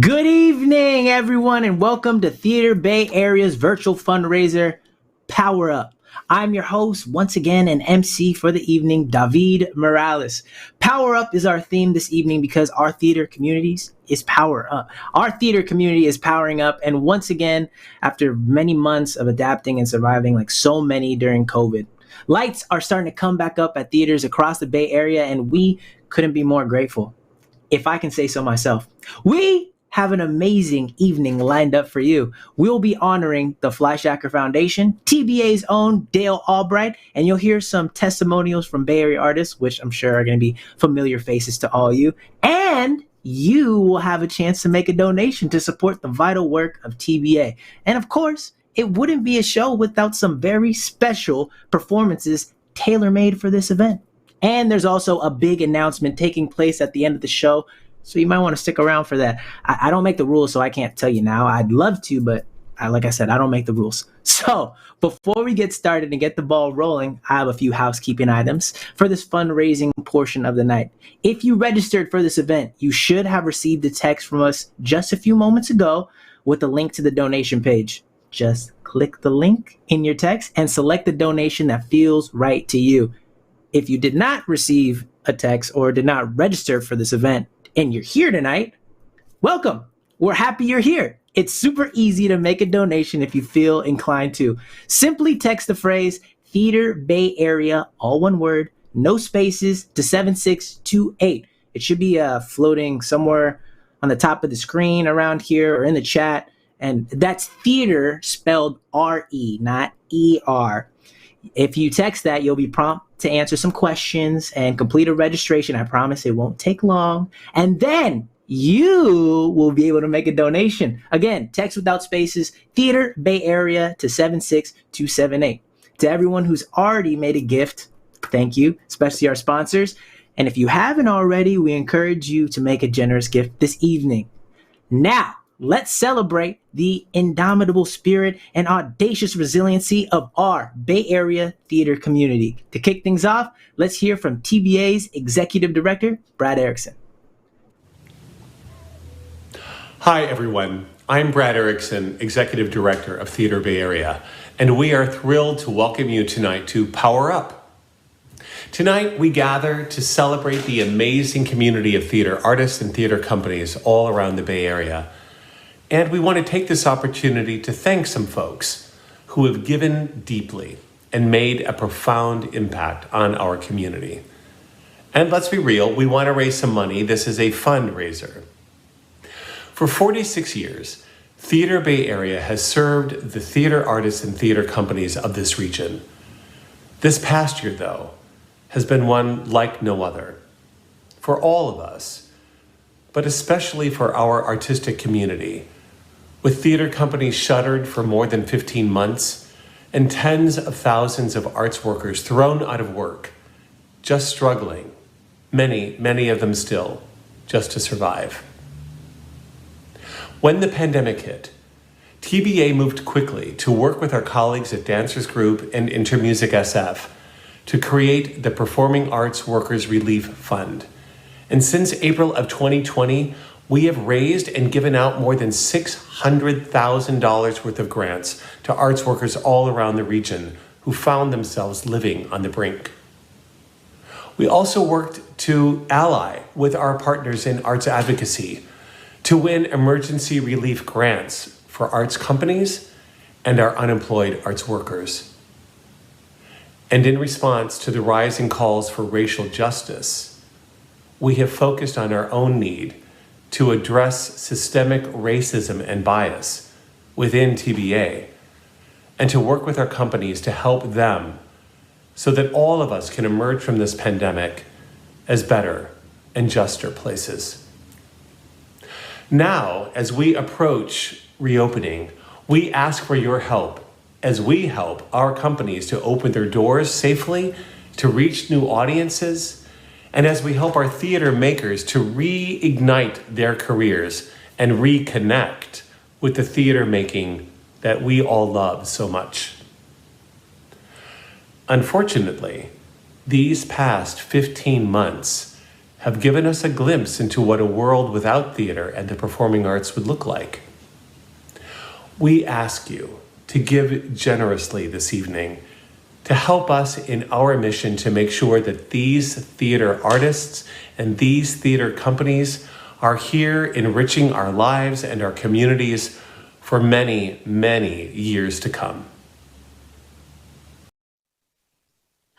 Good evening, everyone, and welcome to Theater Bay Area's virtual fundraiser, Power Up. I'm your host, once again, an MC for the evening, Davied Morales. Power Up is our theme this evening because our theater communities is power up. Our theater community is powering up, and once again, after many months of adapting and surviving like so many during COVID, lights are starting to come back up at theaters across the Bay Area, and we couldn't be more grateful, if I can say so myself. We have an amazing evening lined up for you. We'll be honoring the Fleischhacker Foundation, TBA's own Dale Albright, and you'll hear some testimonials from Bay Area artists, which I'm sure are going to be familiar faces to all you. And you will have a chance to make a donation to support the vital work of TBA. And of course, it wouldn't be a show without some very special performances tailor-made for this event. And there's also a big announcement taking place at the end of the show, so you might want to stick around for that. I don't make the rules, so I can't tell you now. I'd love to, but like I said, I don't make the rules. So before we get started and get the ball rolling, I have a few housekeeping items for this fundraising portion of the night. If you registered for this event, you should have received a text from us just a few moments ago with a link to the donation page. Just click the link in your text and select the donation that feels right to you. If you did not receive a text or did not register for this event and you're here tonight, welcome. We're happy you're here. It's super easy to make a donation if you feel inclined to. Simply text the phrase Theater Bay Area, all one word, no spaces, to 7628. It should be floating somewhere on the top of the screen around here or in the chat. And that's theater spelled R-E, not E-R. If you text that, you'll be prompt to answer some questions and complete a registration. I promise it won't take long. And then you will be able to make a donation. Again, text without spaces, Theater Bay Area to 76278. To everyone who's already made a gift, thank you, especially our sponsors. And if you haven't already, we encourage you to make a generous gift this evening. Now, let's celebrate the indomitable spirit and audacious resiliency of our Bay Area theater community. To kick things off, let's hear from TBA's Executive Director, Brad Erickson. Hi, everyone. I'm Brad Erickson, Executive Director of Theater Bay Area, and we are thrilled to welcome you tonight to Power Up. Tonight, we gather to celebrate the amazing community of theater artists and theater companies all around the Bay Area. And we want to take this opportunity to thank some folks who have given deeply and made a profound impact on our community. And let's be real, we want to raise some money. This is a fundraiser. For 46 years, Theater Bay Area has served the theater artists and theater companies of this region. This past year, though, has been one like no other for all of us, but especially for our artistic community. With theater companies shuttered for more than 15 months and tens of thousands of arts workers thrown out of work, just struggling, many of them still, just to survive. When the pandemic hit, TBA moved quickly to work with our colleagues at Dancers Group and Intermusic SF to create the Performing Arts Workers Relief Fund. And since April of 2020, we have raised and given out more than $600,000 worth of grants to arts workers all around the region who found themselves living on the brink. We also worked to ally with our partners in arts advocacy to win emergency relief grants for arts companies and our unemployed arts workers. And in response to the rising calls for racial justice, we have focused on our own need to address systemic racism and bias within TBA, and to work with our companies to help them so that all of us can emerge from this pandemic as better and juster places. Now, as we approach reopening, we ask for your help as we help our companies to open their doors safely, to reach new audiences, and as we help our theater makers to reignite their careers and reconnect with the theater making that we all love so much. Unfortunately, these past 15 months have given us a glimpse into what a world without theater and the performing arts would look like. We ask you to give generously this evening to help us in our mission to make sure that these theater artists and these theater companies are here enriching our lives and our communities for many, many years to come.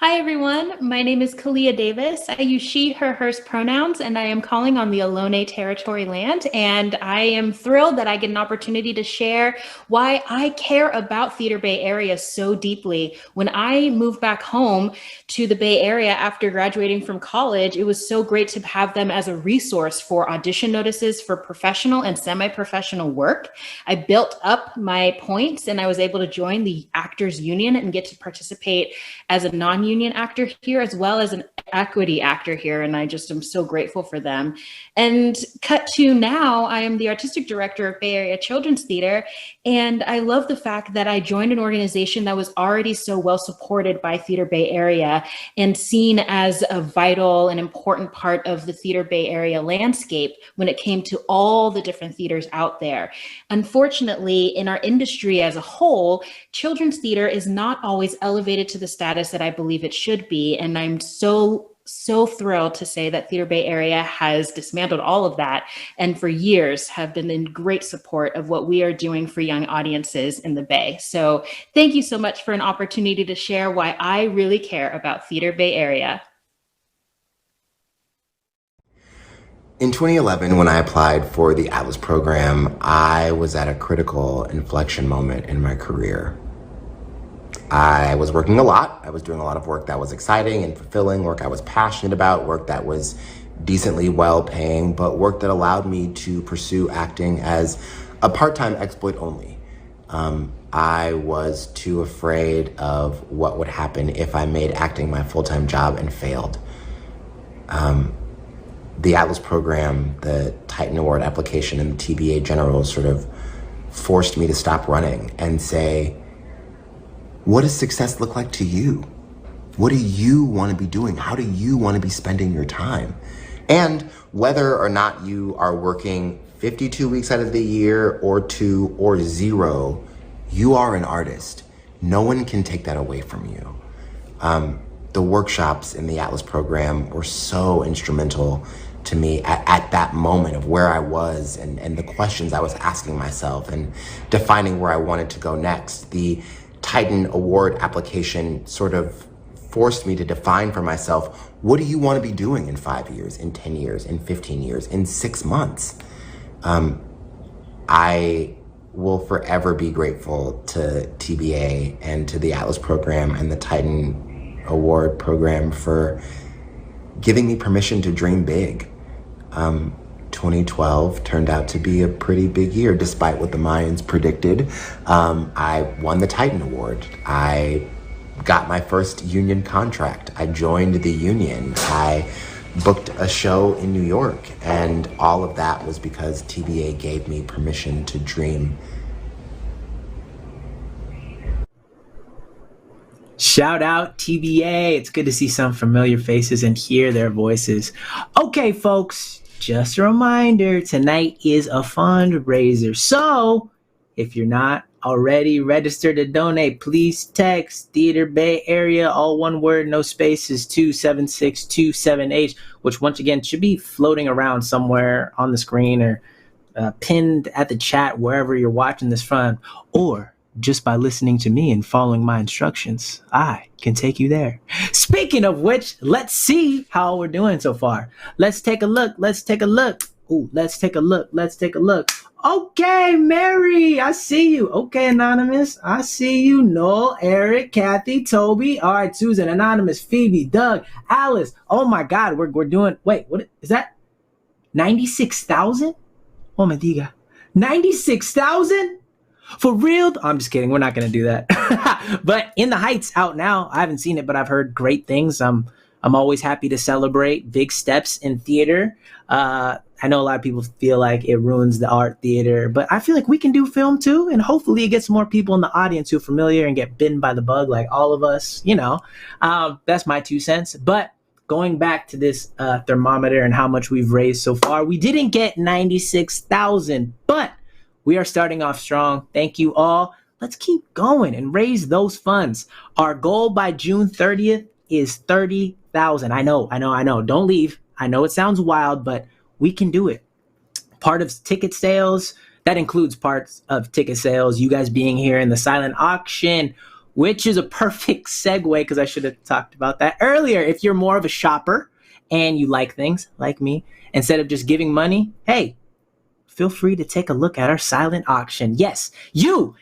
Hi everyone, my name is Khalia Davis. I use she, her, hers pronouns, and I am calling on the Ohlone Territory land. And I am thrilled that I get an opportunity to share why I care about Theater Bay Area so deeply. When I moved back home to the Bay Area after graduating from college, it was so great to have them as a resource for audition notices for professional and semi-professional work. I built up my points and I was able to join the Actors Union and get to participate as a non-union actor here as well as an equity actor here, and I just am so grateful for them. And cut to now, I am the artistic director of Bay Area Children's Theater, and I love the fact that I joined an organization that was already so well supported by Theater Bay Area and seen as a vital and important part of the Theater Bay Area landscape when it came to all the different theaters out there. Unfortunately, in our industry as a whole, children's theater is not always elevated to the status that I believe it should be, and I'm so thrilled to say that Theater Bay Area has dismantled all of that and for years have been in great support of what we are doing for young audiences in the Bay. So thank you so much for an opportunity to share why I really care about Theater Bay Area. In 2011, when I applied for the Atlas program, I was at a critical inflection moment in my career. I was working a lot. I was doing a lot of work that was exciting and fulfilling, work I was passionate about, work that was decently well paying, but work that allowed me to pursue acting as a part-time exploit only. I was too afraid of what would happen if I made acting my full-time job and failed. The Atlas program, the Titan Award application, and the TBA General sort of forced me to stop running and say, what does success look like to you? What do you want to be doing? How do you want to be spending your time? And whether or not you are working 52 weeks out of the year or 2 or 0, you are an artist. No one can take that away from you. The workshops in the Atlas program were so instrumental to me at that moment of where I was and the questions I was asking myself and defining where I wanted to go next. The Titan Award application sort of forced me to define for myself, what do you want to be doing in 5 years, in 10 years, in 15 years, in 6 months? I will forever be grateful to TBA and to the Atlas program and the Titan Award program for giving me permission to dream big. 2012 turned out to be a pretty big year, despite what the Mayans predicted. I won the Titan Award. I got my first union contract. I joined the union. I booked a show in New York, and all of that was because TBA gave me permission to dream. Shout out TBA. It's good to see some familiar faces and hear their voices. Okay, folks, just a reminder, tonight is a fundraiser. So if you're not already registered to donate, please text Theater Bay Area, all one word, no spaces, 276-278, which once again should be floating around somewhere on the screen or pinned at the chat wherever you're watching this from, or just by listening to me and following my instructions, I can take you there. Speaking of which, let's see how we're doing so far. Let's take a look. Ooh, let's take a look. Okay, Mary, I see you. Okay, Anonymous, I see you. Noel, Eric, Kathy, Toby. All right, Susan, Anonymous, Phoebe, Doug, Alice. Oh my God, we're doing, wait, what is that? 96,000? Oh my diga. 96,000? For real? I'm just kidding. We're not going to do that. But In the Heights out now. I haven't seen it, but I've heard great things. I'm always happy to celebrate big steps in theater. I know a lot of people feel like it ruins the art theater, but I feel like we can do film too. And hopefully it gets more people in the audience who are familiar and get bitten by the bug like all of us, you know. That's my 2 cents. But going back to this thermometer and how much we've raised so far, we didn't get 96,000, but we are starting off strong. Thank you all. Let's keep going and raise those funds. Our goal by June 30th is 30,000. I know. Don't leave. I know it sounds wild, but we can do it. Part of ticket sales, that includes parts of ticket sales, you guys being here in the silent auction, which is a perfect segue because I should have talked about that earlier. If you're more of a shopper and you like things like me, instead of just giving money, hey, feel free to take a look at our silent auction. Yes, you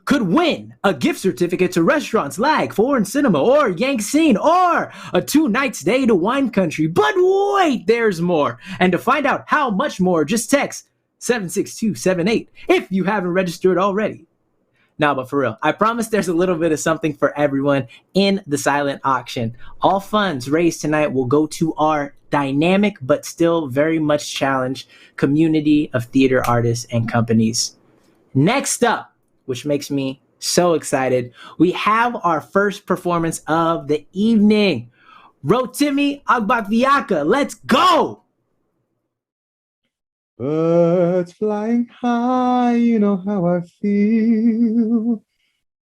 could win a gift certificate to restaurants like Foreign Cinema or Yank Scene or a 2-night stay to Wine Country. But wait, there's more. And to find out how much more, just text 76278 if you haven't registered already. No, but for real, I promise there's a little bit of something for everyone in the silent auction. All funds raised tonight will go to our dynamic but still very much challenged community of theater artists and companies. Next up, which makes me so excited, we have our first performance of the evening. Rotimi Agbabiaka, let's go! Birds flying high, you know how I feel.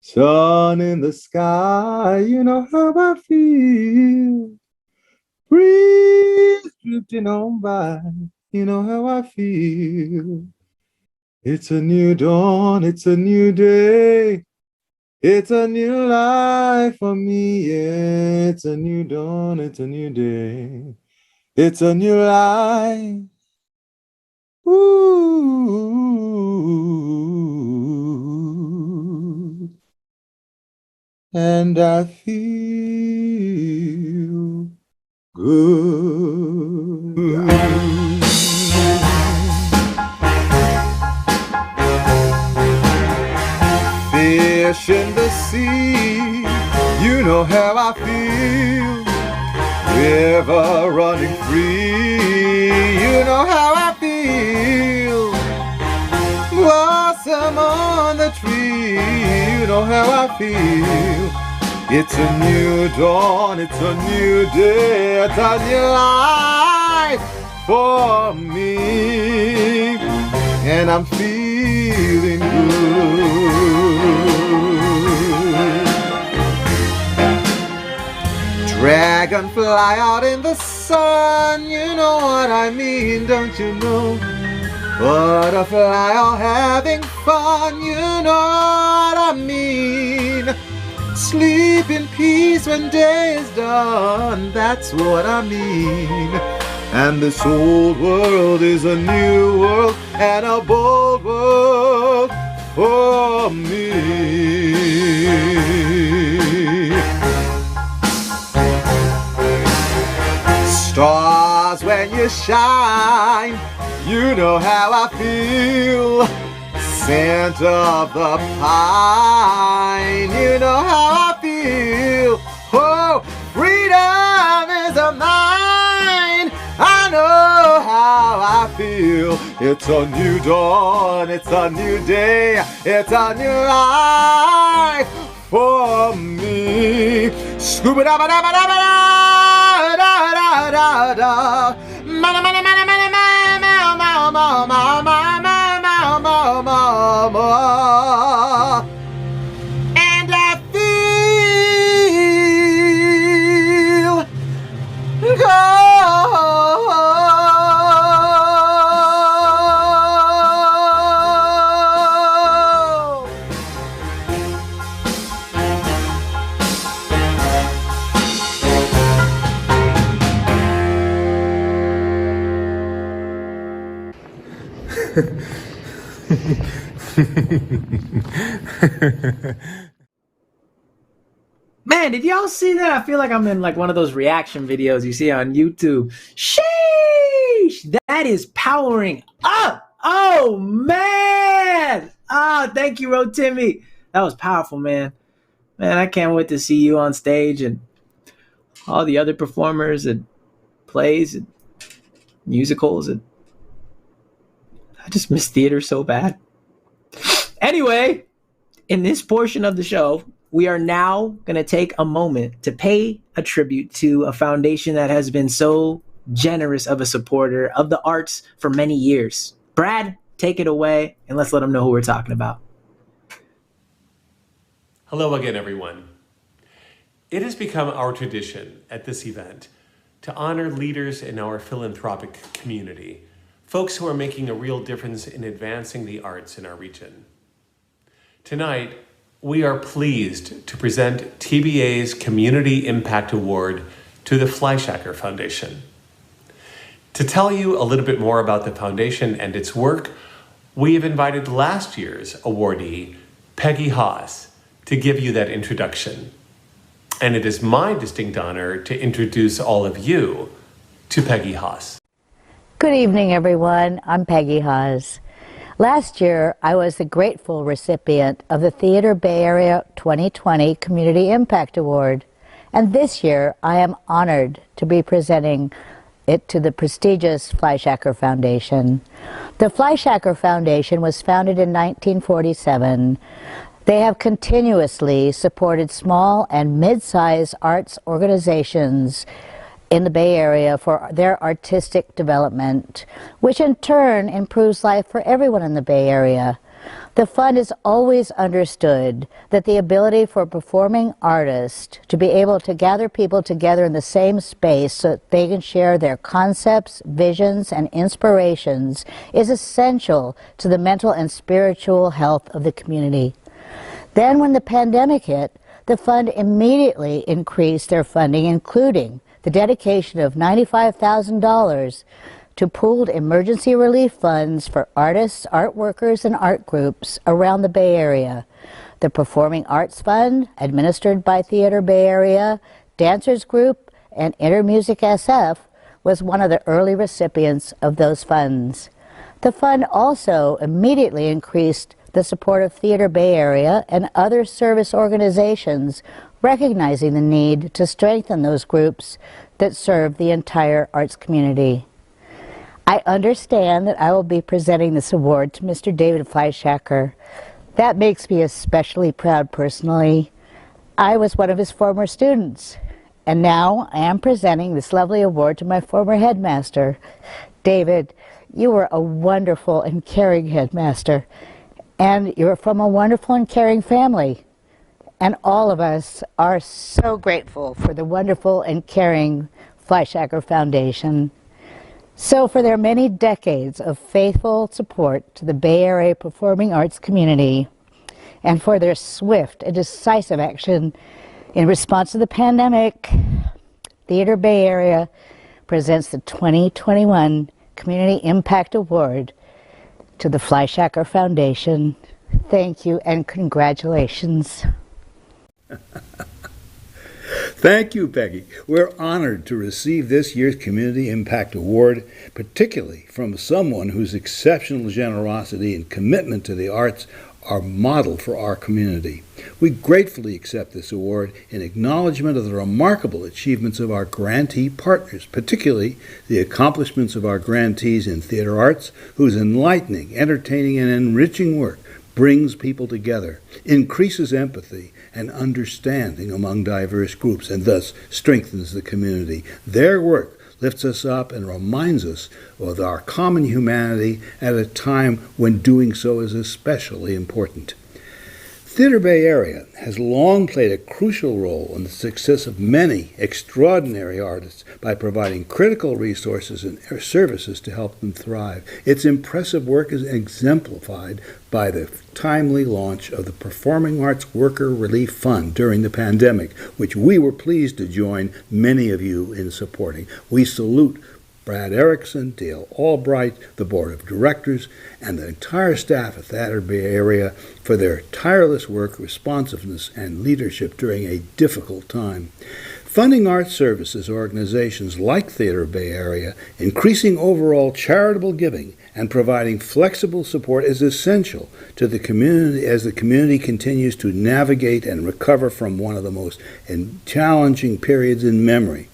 Sun in the sky, you know how I feel. Breeze drifting on by, you know how I feel. It's a new dawn, it's a new day. It's a new life for me, yeah. It's a new dawn, it's a new day. It's a new life. Ooh, and I feel good. Fish in the sea, you know how I feel. River running free, you know how I feel. Blossom on the tree, you know how I feel. It's a new dawn, it's a new day, it's a new life for me. And I'm feeling good. Dragonfly out in the sun, you know what I mean, don't you know? Butterfly all having fun, you know what I mean. Sleep in peace when day is done, that's what I mean. And this old world is a new world and a bold world for me. Stars when you shine, you know how I feel. Scent of the pine, you know how I feel. Oh, freedom is a mine, I know how I feel. It's a new dawn, it's a new day, it's a new life for me. Scuba da ba da ba da ba da da da da. Mana mana mana mana mana mana mana mana mana mana. And I feel good. Man, did y'all see that? I feel like I'm in like one of those reaction videos you see on YouTube. Sheesh! That is powering up! Oh, man! Ah, thank you, Rotimi. That was powerful, man. Man, I can't wait to see you on stage and all the other performers and plays and musicals. And I just miss theater so bad. Anyway, in this portion of the show, we are now going to take a moment to pay a tribute to a foundation that has been so generous of a supporter of the arts for many years. Brad, take it away, and let's let them know who we're talking about. Hello again, everyone. It has become our tradition at this event to honor leaders in our philanthropic community, folks who are making a real difference in advancing the arts in our region. Tonight, we are pleased to present TBA's Community Impact Award to the Fleishhacker Foundation. To tell you a little bit more about the foundation and its work, we have invited last year's awardee, Peggy Haas, to give you that introduction. And it is my distinct honor to introduce all of you to Peggy Haas. Good evening, everyone. I'm Peggy Haas. Last year, I was the grateful recipient of the Theater Bay Area 2020 Community Impact Award. And this year, I am honored to be presenting it to the prestigious Fleishhacker Foundation. The Fleischhacker Foundation was founded in 1947. They have continuously supported small and mid-sized arts organizations in the Bay Area for their artistic development, which in turn improves life for everyone in the Bay Area. The fund has always understood that the ability for performing artists to be able to gather people together in the same space so that they can share their concepts, visions, and inspirations is essential to the mental and spiritual health of the community. Then when the pandemic hit, the fund immediately increased their funding, including the dedication of $95,000 to pooled emergency relief funds for artists, art workers, and art groups around the Bay Area. The Performing Arts Fund, administered by Theater Bay Area, Dancers Group, and Intermusic SF, was one of the early recipients of those funds. The fund also immediately increased the support of Theater Bay Area and other service organizations, recognizing the need to strengthen those groups that serve the entire arts community. I understand that I will be presenting this award to Mr. David Fleishhacker. That makes me especially proud personally. I was one of his former students, and now I am presenting this lovely award to my former headmaster. David, you were a wonderful and caring headmaster, and you're from a wonderful and caring family. And all of us are so grateful for the wonderful and caring Fleishhacker Foundation. So for their many decades of faithful support to the Bay Area performing arts community, and for their swift and decisive action in response to the pandemic, Theater Bay Area presents the 2021 Community Impact Award to the Fleishhacker Foundation. Thank you and congratulations. Thank you, Peggy. We're honored to receive this year's Community Impact Award, particularly from someone whose exceptional generosity and commitment to the arts are model for our community. We gratefully accept this award in acknowledgement of the remarkable achievements of our grantee partners, particularly the accomplishments of our grantees in theater arts, whose enlightening, entertaining, and enriching work brings people together, increases empathy and understanding among diverse groups, and thus strengthens the community. Their work lifts us up and reminds us of our common humanity at a time when doing so is especially important. Theater Bay Area has long played a crucial role in the success of many extraordinary artists by providing critical resources and services to help them thrive. Its impressive work is exemplified by the timely launch of the Performing Arts Worker Relief Fund during the pandemic, which we were pleased to join many of you in supporting. We salute Brad Erickson, Dale Albright, the Board of Directors, and the entire staff at Theater Bay Area for their tireless work, responsiveness, and leadership during a difficult time. Funding arts services organizations like Theater Bay Area, increasing overall charitable giving, and providing flexible support is essential to the community as the community continues to navigate and recover from one of the most challenging periods in memory.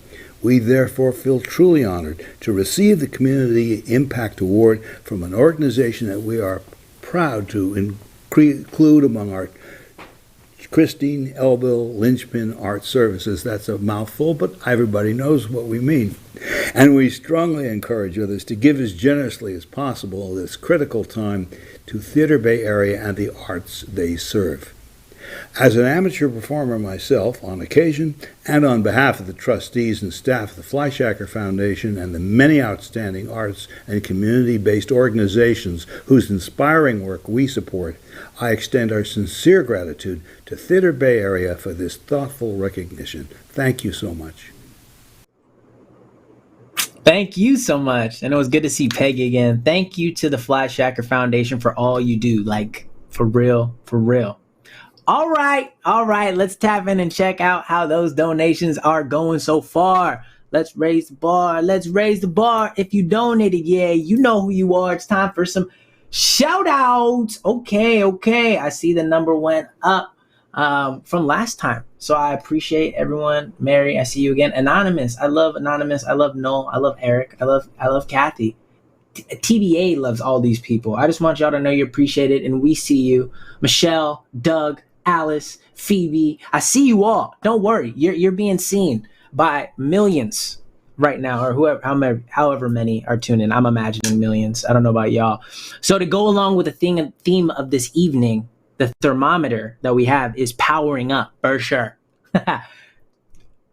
We therefore feel truly honored to receive the Community Impact Award from an organization that we are proud to include among our Christine Elbill Lynchpin Art Services. That's a mouthful, but everybody knows what we mean. And we strongly encourage others to give as generously as possible this critical time to Theater Bay Area and the arts they serve. As an amateur performer myself, on occasion, and on behalf of the trustees and staff of the Fleishhacker Foundation and the many outstanding arts and community-based organizations whose inspiring work we support, I extend our sincere gratitude to Theater Bay Area for this thoughtful recognition. Thank you so much. Thank you so much. And it was good to see Peggy again. Thank you to the Fleishhacker Foundation for all you do. Like, for real, for real. All right. Let's tap in and check out how those donations are going so far. Let's raise the bar. If you donated, yeah, you know who you are. It's time for some shout outs. Okay. I see the number went up from last time. So I appreciate everyone. Mary, I see you again. Anonymous. I love Anonymous. I love Noel. I love Eric. I love Kathy. TBA loves all these people. I just want y'all to know you appreciate it, and we see you. Michelle, Doug, Alice, Phoebe, I see you all. Don't worry, you're being seen by millions right now, or however many are tuning in. I'm imagining millions. I don't know about y'all. So to go along with the theme of this evening, the thermometer that we have is powering up for sure.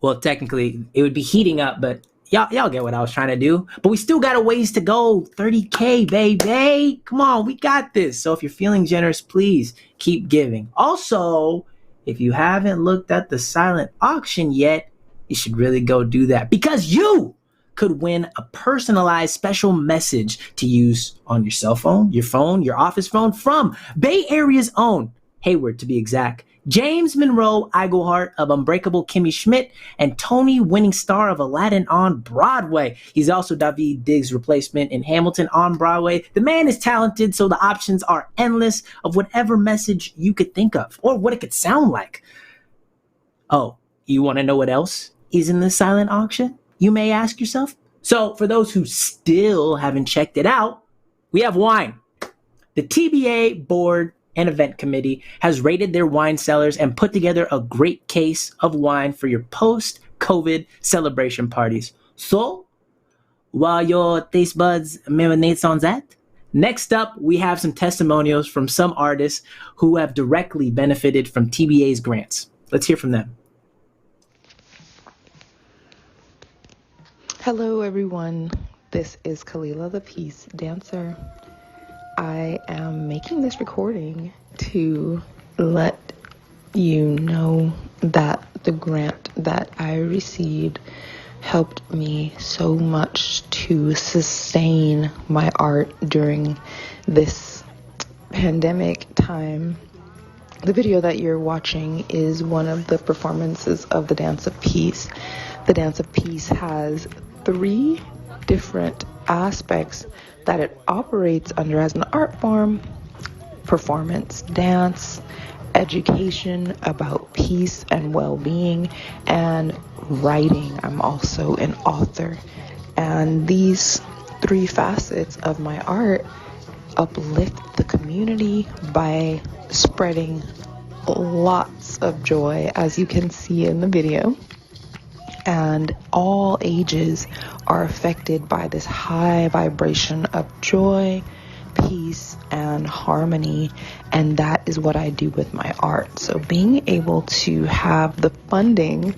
Well, technically it would be heating up, but y'all get what I was trying to do. But we still got a ways to go. 30K, baby. Come on, we got this. So if you're feeling generous, please keep giving. Also, if you haven't looked at the silent auction yet, you should really go do that, because you could win a personalized special message to use on your cell phone, your office phone, from Bay Area's own, Hayward to be exact, James Monroe Iglehart of Unbreakable Kimmy Schmidt, and Tony-winning star of Aladdin on Broadway. He's also Daveed Diggs' replacement in Hamilton on Broadway. The man is talented, so the options are endless of whatever message you could think of, or what it could sound like. Oh, you want to know what else is in the silent auction, you may ask yourself? So for those who still haven't checked it out, we have wine. The TBA Board and Event Committee has rated their wine cellars and put together a great case of wine for your post-COVID celebration parties. So, while your taste buds marinate on that, next up, we have some testimonials from some artists who have directly benefited from TBA's grants. Let's hear from them. Hello, everyone. This is Khalilah the Peace Dancer. I am making this recording to let you know that the grant that I received helped me so much to sustain my art during this pandemic time. The video that you're watching is one of the performances of the Dance of Peace. The Dance of Peace has 3 different aspects that it operates under as an art form: performance, dance, education about peace and well-being, and writing. I'm also an author. And these 3 facets of my art uplift the community by spreading lots of joy, as you can see in the video. And all ages are affected by this high vibration of joy, peace, and harmony. And that is what I do with my art. So being able to have the funding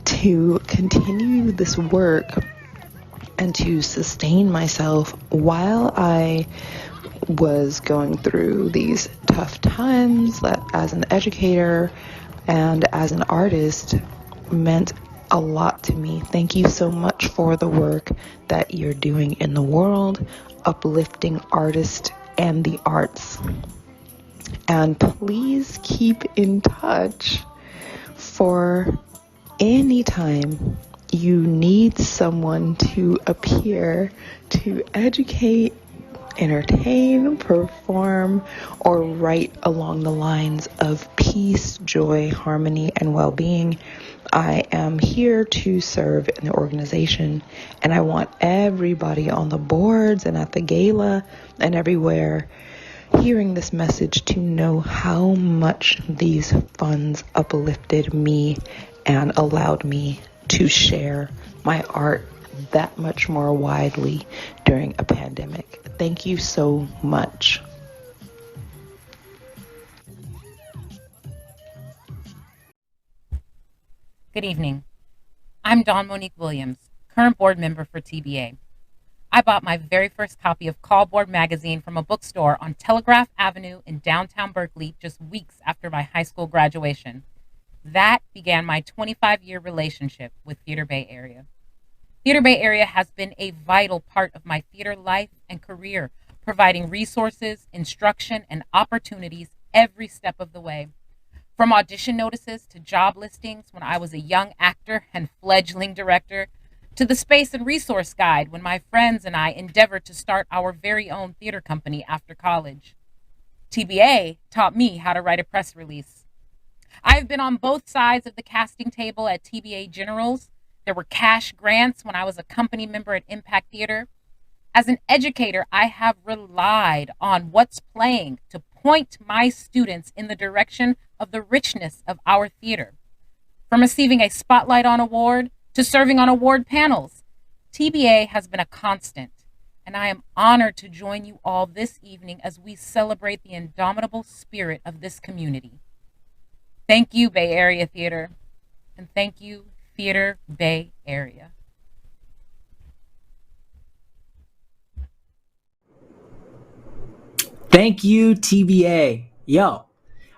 to continue this work and to sustain myself while I was going through these tough times, that as an educator and as an artist, meant a lot to me. Thank you so much for the work that you're doing in the world, uplifting artists and the arts. And please keep in touch for any time you need someone to appear to educate, entertain, perform, or write along the lines of peace, joy, harmony, and well-being. I am here to serve in the organization, and I want everybody on the boards and at the gala and everywhere hearing this message to know how much these funds uplifted me and allowed me to share my art that much more widely during a pandemic. Thank you so much. Good evening. I'm Monique Williams, current board member for TBA. I bought my very first copy of Callboard magazine from a bookstore on Telegraph Avenue in downtown Berkeley just weeks after my high school graduation. That began my 25-year relationship with Theater Bay Area. Theater Bay Area has been a vital part of my theater life and career, providing resources, instruction, and opportunities every step of the way. From audition notices to job listings when I was a young actor and fledgling director, to the space and resource guide when my friends and I endeavored to start our very own theater company after college. TBA taught me how to write a press release. I've been on both sides of the casting table at TBA Generals. There were cash grants when I was a company member at Impact Theater. As an educator, I have relied on what's playing to point my students in the direction of the richness of our theater. From receiving a Spotlight on Award to serving on award panels, TBA has been a constant, and I am honored to join you all this evening as we celebrate the indomitable spirit of this community. Thank you, Bay Area Theater, and thank you, Theater Bay Area. Thank you, TBA. Yo,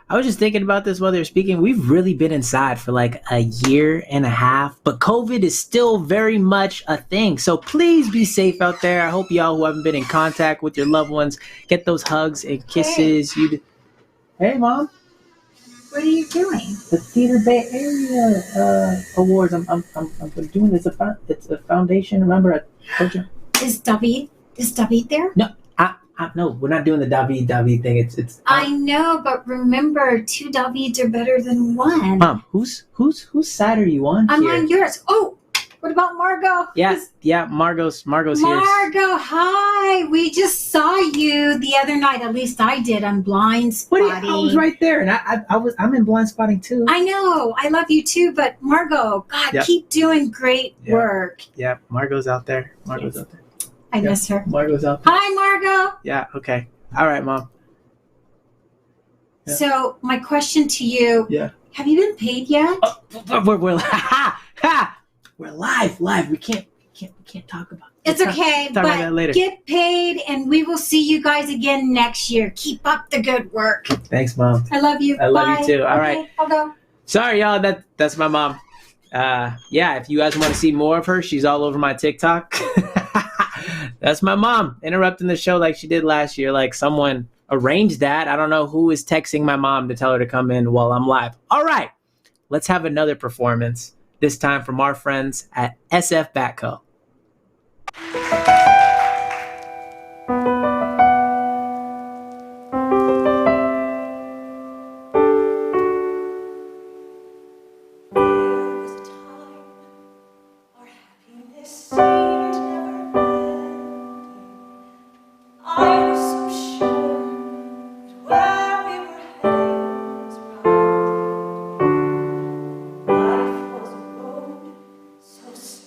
I was just thinking about this while they were speaking. We've really been inside for like a year and a half, but COVID is still very much a thing. So please be safe out there. I hope y'all who haven't been in contact with your loved ones get those hugs and kisses. Hey, Mom. What are you doing? The Theater Bay Area Awards. I'm doing this. It's a foundation. Remember, I told you. Is Davied there? No. No, we're not doing the Davied thing. It's. I know, but remember, 2 Davids are better than 1. Mom, whose side are you on? I'm here? on yours. Oh, what about Margot? Yeah, Margot's here. Margot, hi. We just saw you the other night. At least I did. On Blind Spotting. I was right there, and I'm in Blind Spotting too. I know. I love you too, but Margot, God, keep doing great work. Yeah, Margot's out there. I miss her. Margot's out there. Hi, Margot. Yeah, okay. All right, Mom. Yeah. So, my question to you. Yeah. Have you been paid yet? We're live. We can't talk about it. It's okay, talk about that later. Get paid, and we will see you guys again next year. Keep up the good work. Thanks, Mom. I love you. I love you too. All right. I'll go. Sorry, y'all. That's my mom. If you guys want to see more of her, she's all over my TikTok. That's my mom interrupting the show like she did last year. Like someone arranged that. I don't know who is texting my mom to tell her to come in while I'm live. All right, let's have another performance, this time from our friends at SFBATCO.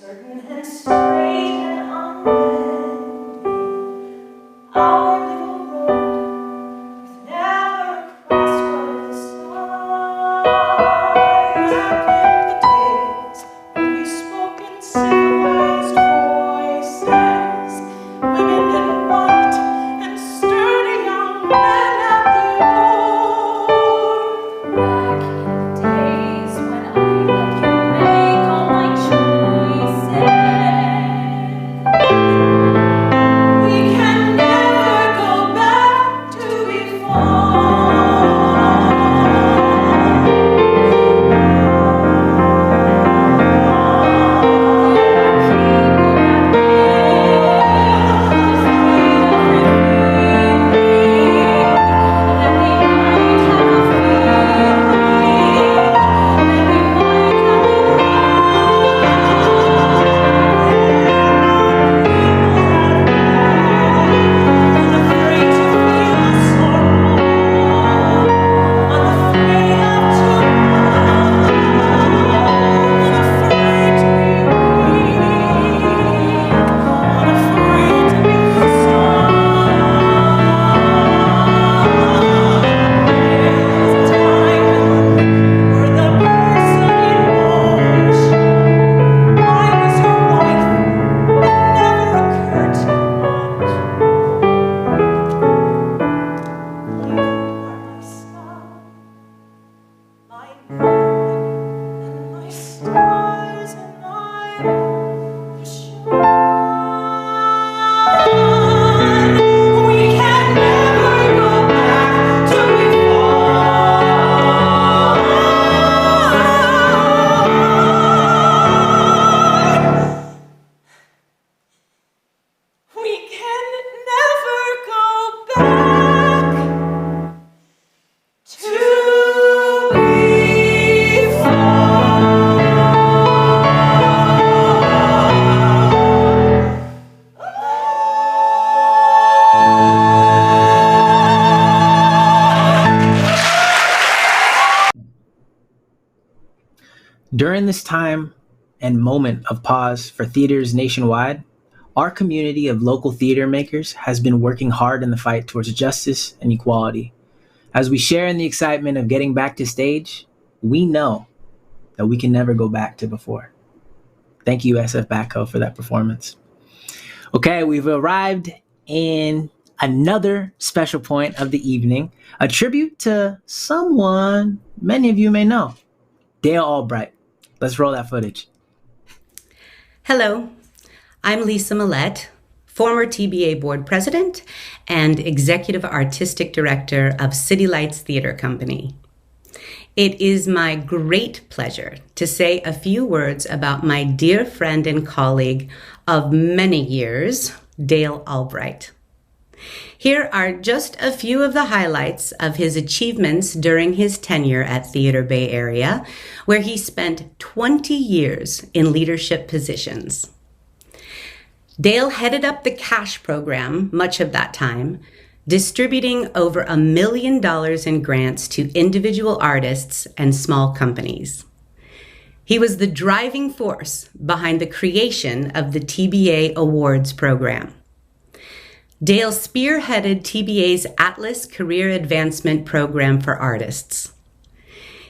Certain and straight and unread. During this time and moment of pause for theaters nationwide, our community of local theater makers has been working hard in the fight towards justice and equality. As we share in the excitement of getting back to stage, we know that we can never go back to before. Thank you, SFBATCO, for that performance. Okay, we've arrived in another special point of the evening, a tribute to someone many of you may know, Dale Albright. Let's roll that footage. Hello, I'm Lisa Millette, former TBA Board President and Executive Artistic Director of City Lights Theater Company. It is my great pleasure to say a few words about my dear friend and colleague of many years, Dale Albright. Here are just a few of the highlights of his achievements during his tenure at Theater Bay Area, where he spent 20 years in leadership positions. Dale headed up the cash program much of that time, distributing over $1 million in grants to individual artists and small companies. He was the driving force behind the creation of the TBA Awards program. Dale spearheaded TBA's Atlas Career Advancement Program for artists.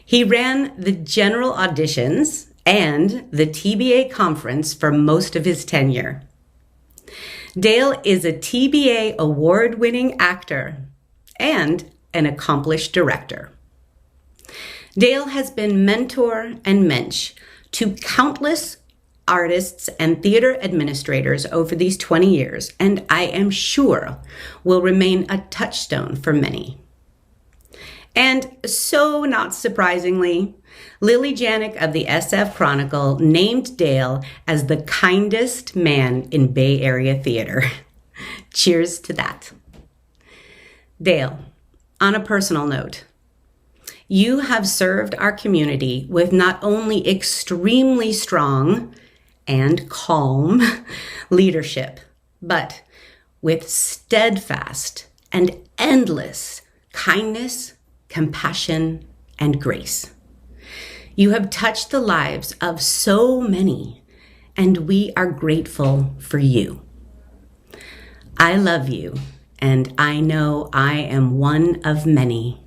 He ran the general auditions and the TBA conference for most of his tenure. Dale is a TBA award-winning actor and an accomplished director. Dale has been mentor and mensch to countless artists and theater administrators over these 20 years, and I am sure will remain a touchstone for many. And so not surprisingly, Lily Janik of the SF Chronicle named Dale as the kindest man in Bay Area theater. Cheers to that. Dale, on a personal note, you have served our community with not only extremely strong and calm leadership, but with steadfast and endless kindness, compassion, and grace. You have touched the lives of so many, and we are grateful for you. I love you, and I know I am one of many.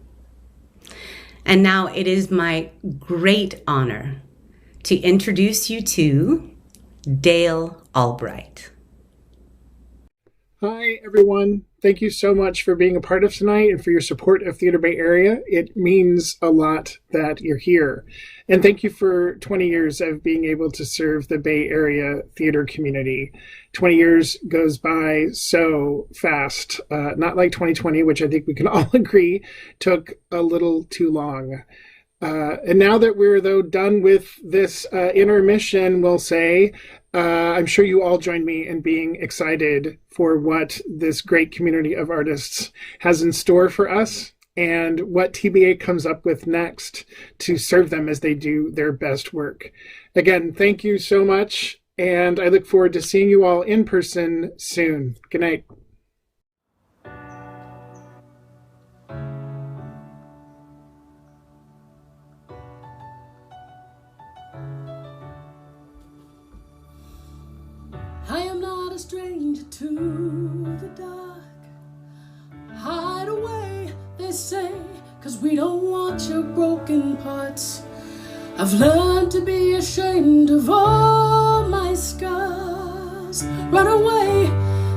And now it is my great honor to introduce you to Dale Albright. Hi, everyone. Thank you so much for being a part of tonight and for your support of Theater Bay Area. It means a lot that you're here. And thank you for 20 years of being able to serve the Bay Area theater community. 20 years goes by so fast, not like 2020, which I think we can all agree took a little too long. And now that we're, though, done with this intermission, we'll say, I'm sure you all join me in being excited for what this great community of artists has in store for us and what TBA comes up with next to serve them as they do their best work. Again, thank you so much, and I look forward to seeing you all in person soon. Good night. I am not a stranger to the dark. Hide away, they say, 'cause we don't want your broken parts. I've learned to be ashamed of all my scars. Run away,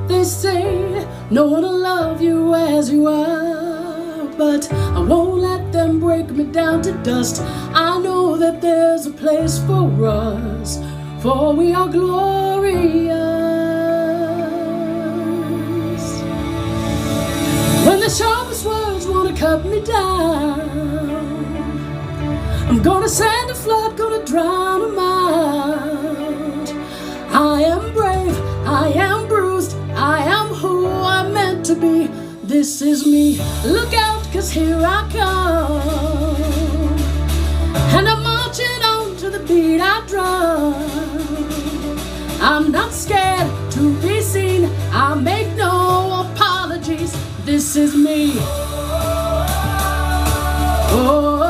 they say, no one will love you as you are. But I won't let them break me down to dust. I know that there's a place for us, for we are glorious. When the sharpest words wanna cut me down, I'm gonna send a flood, gonna drown them out. I am brave, I am bruised, I am who I'm meant to be. This is me, look out, 'cause here I come. And I'm marching on to the beat I drum. I'm not scared to be seen, I make no apologies. This is me. Oh,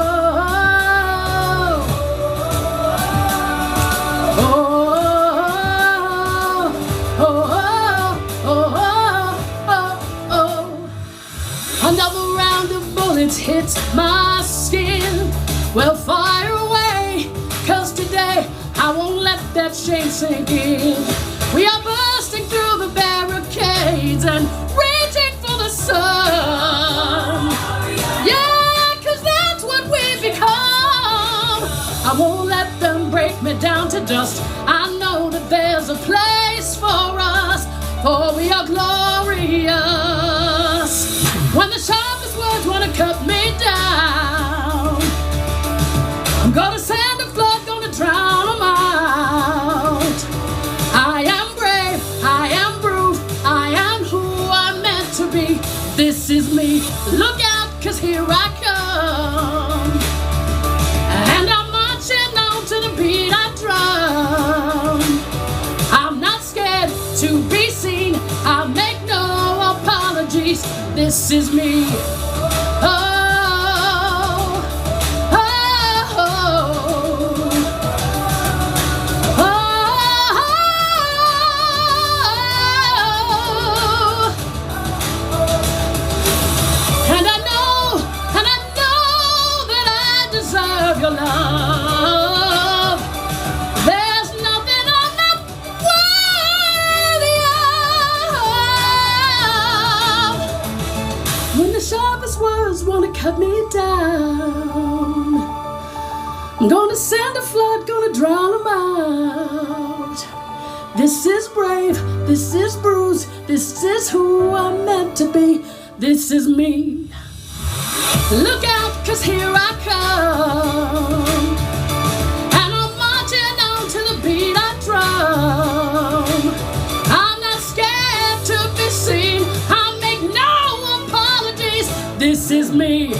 that shame sink in. We are bursting through the barricades and reaching for the sun. Yeah, 'cause that's what we become. I won't let them break me down to dust. I know that there's a place for us, for we are glorious. When the sharpest words want to cut me down, I'm gonna send a flood, gonna drown them out. I am brave, I am bruised, I am who I'm meant to be. This is me, look out, 'cause here I come. And I'm marching on to the beat I drum. I'm not scared to be seen, I make no apologies. This is me. Oh. Cut me down. I'm gonna send a flood, gonna drown them out. This is brave, this is bruised, this is who I'm meant to be. This is me. Look out, 'cause here I come. And I'm marching on to the beat I drum. I'm not scared to be seen, I make no apologies. This is me.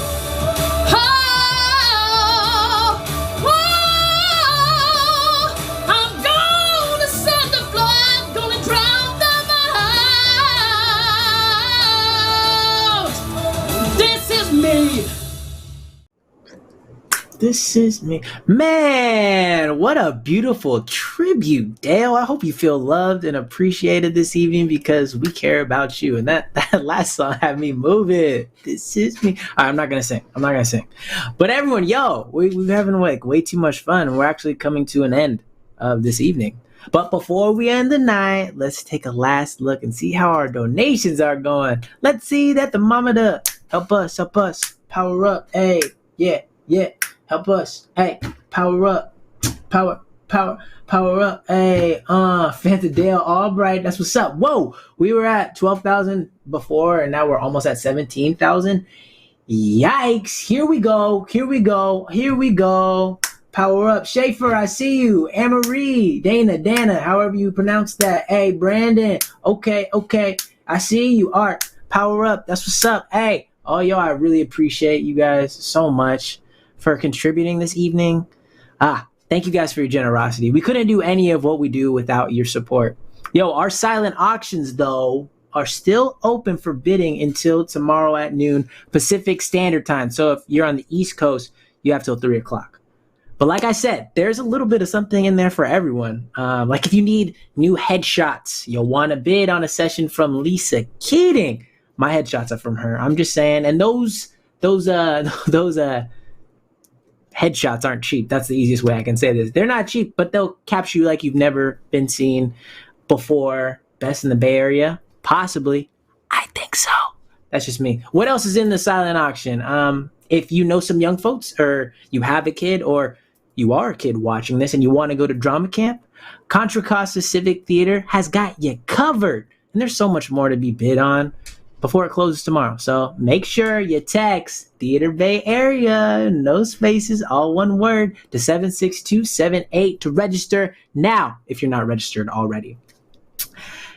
This is me. Man, what a beautiful tribute, Dale. I hope you feel loved and appreciated this evening because we care about you. And that last song had me moving. This is me. All right, I'm not going to sing. But everyone, we're having like way too much fun. We're actually coming to an end of this evening. But before we end the night, let's take a last look and see how our donations are going. Let's see that the mama to help us, power up. Hey, yeah. Help us. Hey, power up. Power up. Hey, Fanta Dale Albright. That's what's up. Whoa, we were at 12,000 before, and now we're almost at 17,000. Yikes. Here we go. Power up. Schaefer, I see you. Anne-Marie, Dana, however you pronounce that. Hey, Brandon. Okay. I see you. Art, power up. That's what's up. Hey, yo, I really appreciate you guys so much for contributing this evening. Thank you guys for your generosity. We couldn't do any of what we do without your support. Our silent auctions, though, are still open for bidding until tomorrow at noon Pacific Standard Time. So if you're on the East Coast, you have till 3 o'clock. But like I said, there's a little bit of something in there for everyone. Like if you need new headshots, you'll want to bid on a session from Lisa Keating. My headshots are from her. I'm just saying. And those headshots aren't cheap. That's the easiest way I can say this. They're not cheap, but they'll capture you like you've never been seen before. Best in the Bay Area? Possibly. I think so. That's just me. What else is in the silent auction? If you know some young folks, or you have a kid, or you are a kid watching this and you want to go to drama camp, Contra Costa Civic Theater has got you covered. And there's so much more to be bid on before it closes tomorrow. So make sure you text Theater Bay Area, no spaces, all one word, to 76278 to register now if you're not registered already.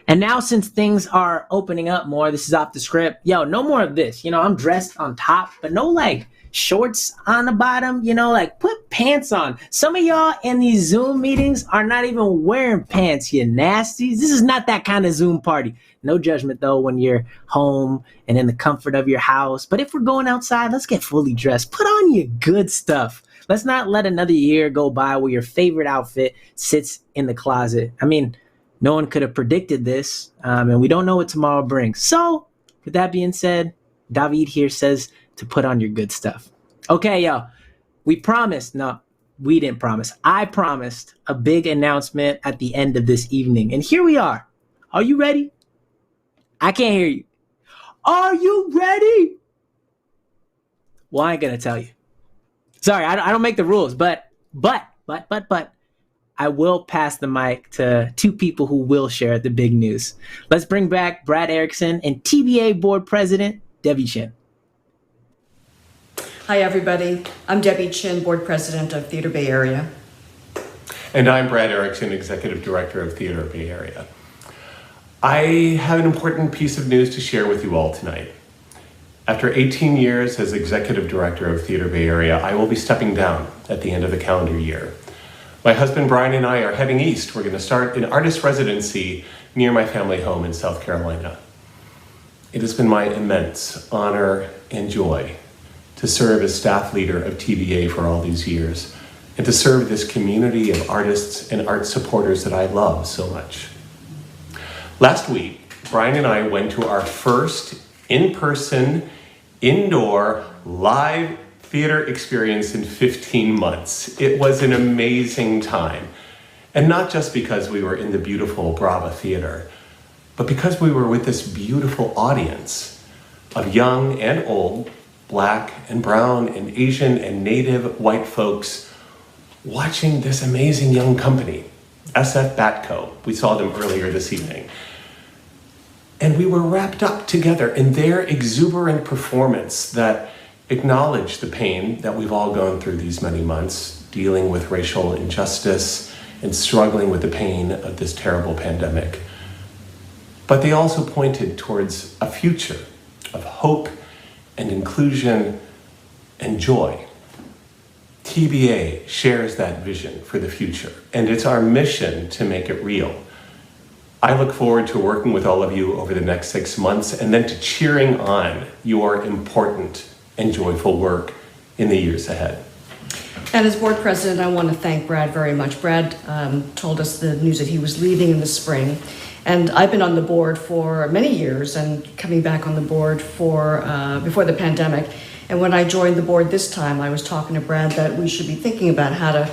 And now, since things are opening up more, this is off the script. No more of this. I'm dressed on top, but no like shorts on the bottom, like put pants on. Some of y'all in these Zoom meetings are not even wearing pants, you nasties. This is not that kind of Zoom party. No judgment though when you're home and in the comfort of your house. But if we're going outside, let's get fully dressed. Put on your good stuff. Let's not let another year go by where your favorite outfit sits in the closet. I mean, no one could have predicted this, and we don't know what tomorrow brings. So, with that being said, Davied here says to put on your good stuff. Okay, y'all. We promised. No, we didn't promise. I promised a big announcement at the end of this evening. And here we are. Are you ready? I can't hear you. Are you ready? Well, I ain't gonna tell you. Sorry, I don't make the rules, but I will pass the mic to two people who will share the big news. Let's bring back Brad Erickson and TBA Board President Davied Chinn. Hi, everybody. I'm Davied Chinn, Board President of Theater Bay Area. And I'm Brad Erickson, Executive Director of Theater Bay Area. I have an important piece of news to share with you all tonight. After 18 years as Executive Director of Theater Bay Area, I will be stepping down at the end of the calendar year. My husband Brian and I are heading east. We're going to start an artist residency near my family home in South Carolina. It has been my immense honor and joy to serve as staff leader of TBA for all these years, and to serve this community of artists and art supporters that I love so much. Last week, Brian and I went to our first in-person, indoor, live theater experience in 15 months. It was an amazing time. And not just because we were in the beautiful Brava Theater, but because we were with this beautiful audience of young and old, Black and brown and Asian and Native white folks watching this amazing young company, SFBATCO. We saw them earlier this evening. And we were wrapped up together in their exuberant performance that acknowledged the pain that we've all gone through these many months, dealing with racial injustice and struggling with the pain of this terrible pandemic. But they also pointed towards a future of hope and inclusion and joy. TBA shares that vision for the future, and it's our mission to make it real. I look forward to working with all of you over the next 6 months, and then to cheering on your important and joyful work in the years ahead. And as board president, I want to thank Brad very much. Brad told us the news that he was leaving in the spring. And I've been on the board for many years and coming back on the board for before the pandemic. And when I joined the board this time, I was talking to Brad that we should be thinking about how to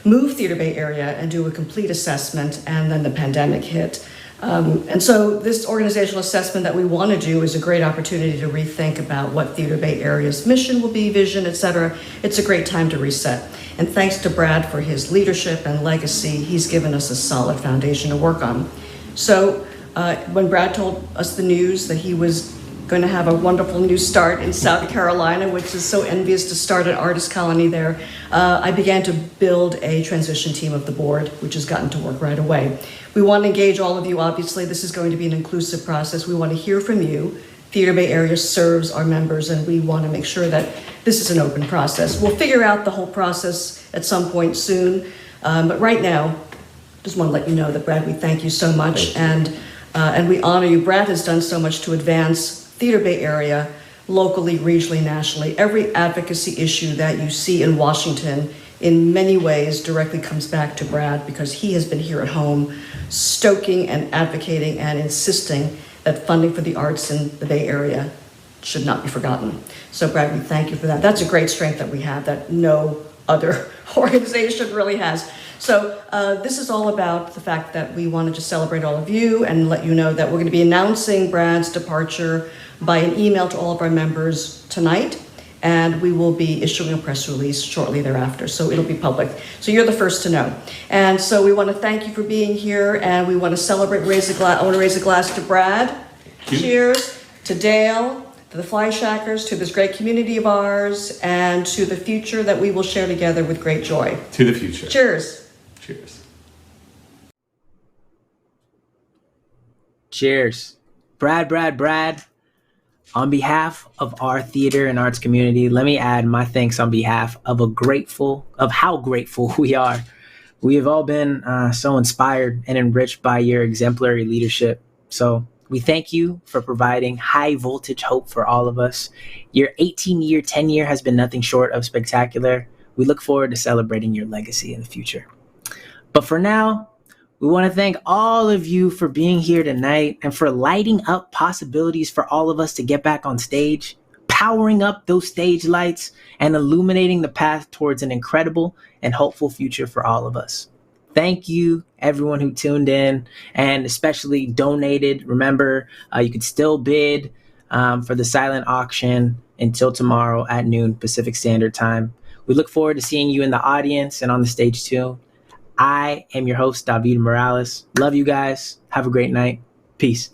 move Theater Bay Area and do a complete assessment, and then the pandemic hit. And so this organizational assessment that we want to do is a great opportunity to rethink about what Theater Bay Area's mission will be, vision, etc. It's a great time to reset. And thanks to Brad for his leadership and legacy, he's given us a solid foundation to work on. So when Brad told us the news that he was going to have a wonderful new start in South Carolina, which is so envious to start an artist colony there, I began to build a transition team of the board, which has gotten to work right away. We want to engage all of you, obviously. This is going to be an inclusive process. We want to hear from you. Theater Bay Area serves our members, and we want to make sure that this is an open process. We'll figure out the whole process at some point soon, but right now, just want to let you know that, Brad, we thank you so much, and we honor you. Brad has done so much to advance Theater Bay Area locally, regionally, nationally. Every advocacy issue that you see in Washington in many ways directly comes back to Brad, because he has been here at home stoking and advocating and insisting that funding for the arts in the Bay Area should not be forgotten. So Brad, we thank you for that. That's a great strength that we have that no other organization really has. So this is all about the fact that we wanted to celebrate all of you and let you know that we're going to be announcing Brad's departure by an email to all of our members tonight, and we will be issuing a press release shortly thereafter, so it'll be public. So you're the first to know. And so we want to thank you for being here, and we want to celebrate, raise a glass. I want to raise a glass to Brad. Cheers. To Dale, to the Fleishhackers, to this great community of ours, and to the future that we will share together with great joy. To the future. Cheers. Cheers. Cheers. Brad. On behalf of our theater and arts community, let me add my thanks on behalf of how grateful we are. We have all been so inspired and enriched by your exemplary leadership. So we thank you for providing high voltage hope for all of us. Your 18-year tenure has been nothing short of spectacular. We look forward to celebrating your legacy in the future. But for now, we want to thank all of you for being here tonight and for lighting up possibilities for all of us to get back on stage. powering up those stage lights and illuminating the path towards an incredible and hopeful future for all of us. Thank you, everyone who tuned in and especially donated. Remember, you could still bid for the silent auction until tomorrow at noon Pacific Standard Time. We look forward to seeing you in the audience and on the stage too. I am your host, Davied Morales. Love you guys. Have a great night. Peace.